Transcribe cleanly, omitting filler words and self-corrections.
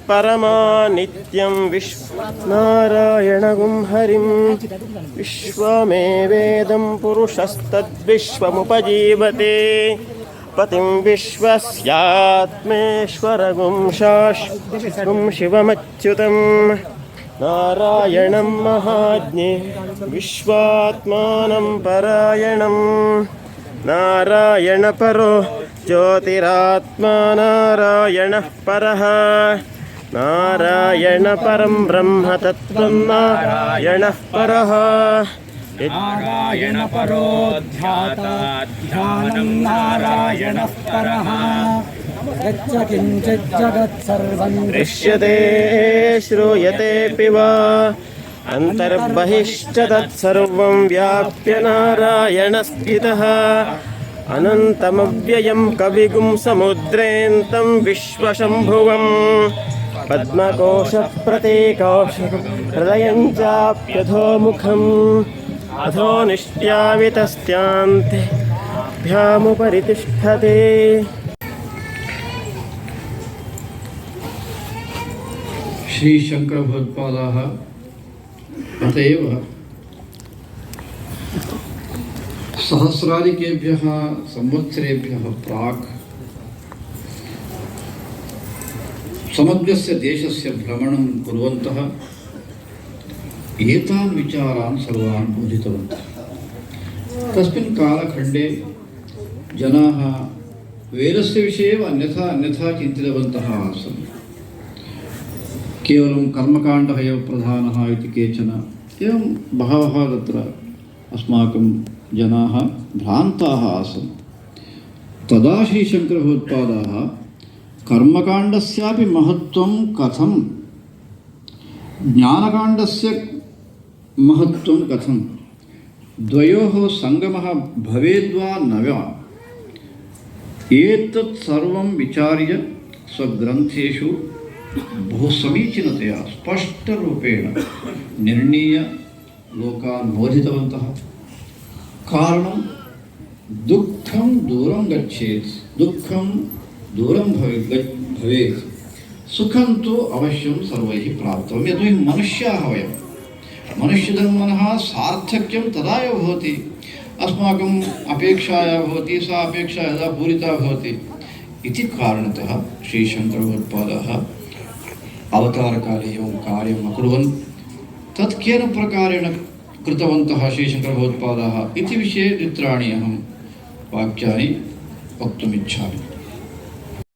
परमा नित्यं नारायणगुं हरिं विश्वमेवेदं पुरुषस्तद्विश्वमुपजीवते पतिं विश्वस्यात्मेश्वरगुं शाश्वतं शिवमच्युतं नारायणं महाज्ञे विश्वात्मानं परायणं नारायणपरो ज्योतिरात्मा नारायणः परः नारायणपरं ब्रह्म तत्त्वं नारायणः परः नारायणपरो ध्याता ध्यानं नारायणः परः यच्च किञ्चित् जगत्सर्वं दृश्यते श्रूयतेऽपि वा अन्तर्बहिश्च तत्सर्वं व्याप्य नारायणस्थितः अनन्तमव्ययं कविगुं समुद्रेऽन्तं विश्वशम्भुवं पद्मकोशप्रतीकौशकं हृदयं चाप्यधोमुखम् अधो निष्ट्यामितस्त्यान्ते भ्यामुपरि तिष्ठते। श्री शंकर भगवत्पादाः अतएव सहस्राधिकेभ्यः संवत्सरेभ्यः प्राक् समग्रस्य देशस्य भ्रमणं कुर्वन्तः एतान् विचारान् सर्वान् बोधितवन्तः। तस्मिन् कालखण्डे जनाः वेदस्य विषये एव अन्यथा चिन्तितवन्तः आसन्। केवलं कर्मकाण्डः एव प्रधानः इति केचन एवं बहवः तत्र अस्माकं जनाः भ्रान्ताः आसन्। तदा श्रीशङ्करभगवत्पादाः कर्मकाण्डस्यापि महत्त्वं कथं ज्ञानकाण्डस्य महत्त्वं कथं द्वयोः सङ्गमः भवेद्वा न वा एतत् सर्वं विचार्य स्वग्रन्थेषु बहु समीचीनतया स्पष्टरूपेण निर्णीय लोकान् बोधितवन्तः। कारणं दुःखं दूरं गच्छेत्, दुःखं दूरं भवेत्, सुखं तु अवश्यं सर्वैः प्राप्तव्यं। यतोहि मनुष्याः वयं, मनुष्यधर्मणः सार्थक्यं तदा एव भवति अस्माकम् अपेक्षाया भवति, सा अपेक्षा यदा पूरिता भवति इति कारणतः श्रीशङ्करभगवत्पादाः अवतारकाले एवं कार्यम् अकुर्वन् तत् केन प्रकारेण कृतवन्तः श्रीशङ्करभगवत्पादाः इति विषये द्वित्राणि अहं वाक्यानि वक्तुमिच्छामि।